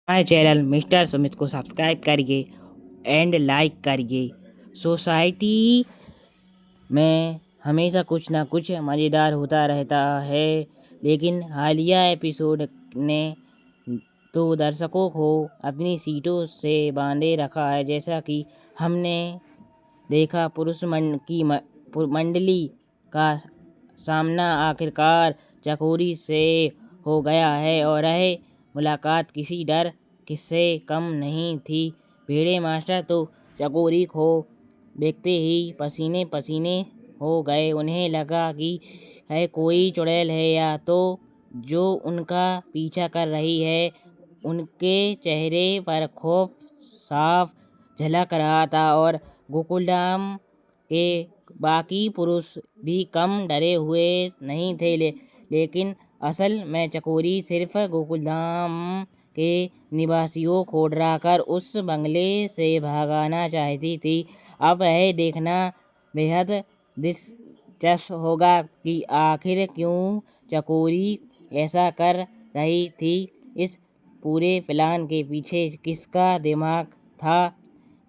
हमारे channel mister Sumit को subscribe करिए एंड लाइक करिए। सोसाइटी में हमेशा कुछ ना कुछ मज़ेदार होता रहता है, लेकिन हालिया एपिसोड ने तो दर्शकों को अपनी सीटों से बांधे रखा है। जैसा कि हमने देखा, पुरुष मंडली का सामना आखिरकार चकोरी से हो गया है और यह मुलाकात किसी डर से कम नहीं थी। भेड़े मास्टर तो चकोरी को देखते ही पसीने पसीने हो गए। उन्हें लगा कि है कोई चुड़ैल है या तो जो उनका पीछा कर रही है। उनके चेहरे पर खौफ साफ झलक रहा था और गोकुलधाम के बाकी पुरुष भी कम डरे हुए नहीं थे। लेकिन असल में चकोरी सिर्फ गोकुलधाम के निवासियों को डराकर उस बंगले से भगाना चाहती थी। अब यह देखना बेहद दिलचस्प होगा कि आखिर क्यों चकोरी ऐसा कर रही थी। इस पूरे प्लान के पीछे किसका दिमाग था?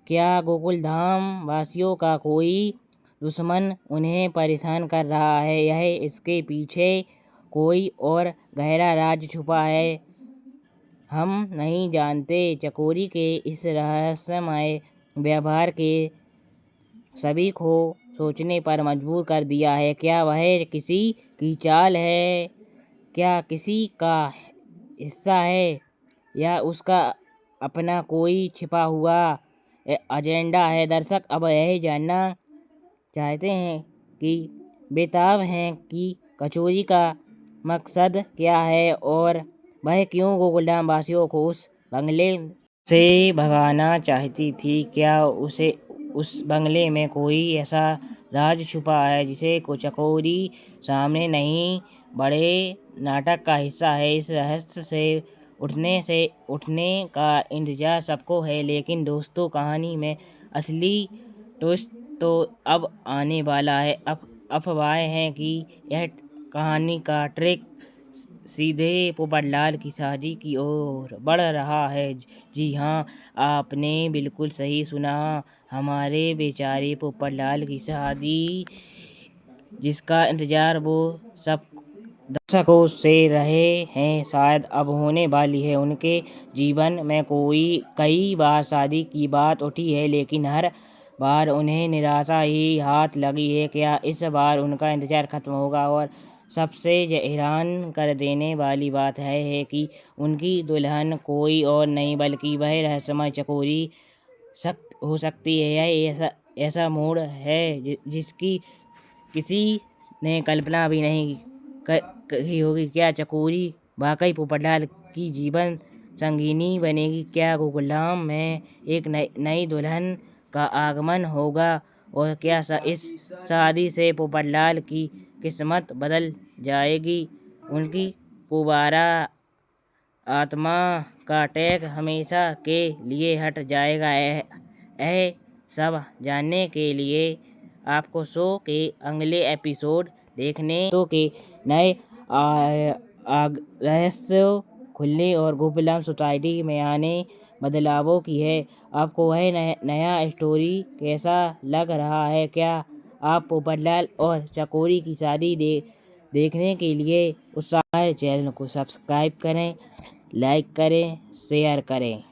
क्या गोकुलधाम वासियों का कोई दुश्मन उन्हें परेशान कर रहा है? यह इसके पीछे कोई और गहरा राज छुपा है, हम नहीं जानते। चकोरी के इस रहस्यमय व्यवहार के सभी को सोचने पर मजबूर कर दिया है। क्या वह किसी की चाल है? क्या किसी का हिस्सा है या उसका अपना कोई छिपा हुआ एजेंडा है? दर्शक अब यह जानना चाहते हैं कि बेताब हैं कि कचौरी का मकसद क्या है और वह क्यों गोकुलधाम वासियों को उस बंगले से भगाना चाहती थी। क्या उसे उस बंगले में कोई ऐसा राज छुपा है जिसे चकोरी सामने नहीं बड़े नाटक का हिस्सा है। इस रहस्य से उठने का इंतजार सबको है, लेकिन दोस्तों, कहानी में असली ट्विस्ट तो अब आने वाला है। अफवाहें हैं कि यह कहानी का ट्रैक सीधे पोपटलाल की शादी की ओर बढ़ रहा है। जी हाँ, आपने बिल्कुल सही सुना। हमारे बेचारे पोपटलाल की शादी, जिसका इंतजार वो सब दशकों से रहे हैं, शायद अब होने वाली है। उनके जीवन में कई बार शादी की बात उठी है, लेकिन हर बार उन्हें निराशा ही हाथ लगी है। क्या इस बार उनका इंतजार खत्म होगा? और सबसे हैरान कर देने वाली बात है कि उनकी दुल्हन कोई और नहीं बल्कि वह रहस्यमय चकोरी हो सकती है। यह ऐसा मोड़ है जिसकी किसी ने कल्पना भी नहीं कही होगी। क्या चकोरी वाकई पोपटलाल की जीवन संगिनी बनेगी? क्या गोकुलधाम में एक नई दुल्हन का आगमन होगा? और क्या इस शादी से पोपटलाल की किस्मत बदल जाएगी? उनकी कुंवारा आत्मा का टैग हमेशा के लिए हट जाएगा? यह सब जानने के लिए आपको शो के अगले एपिसोड देखने के नए रहस्य खुलने और गोकुलधाम सोसाइटी में आने बदलावों की है। आपको वह नया स्टोरी कैसा लग रहा है? क्या आप पोपटलाल और चकोरी की शादी देखने के लिए उत्साह? चैनल को सब्सक्राइब करें, लाइक करें, शेयर करें।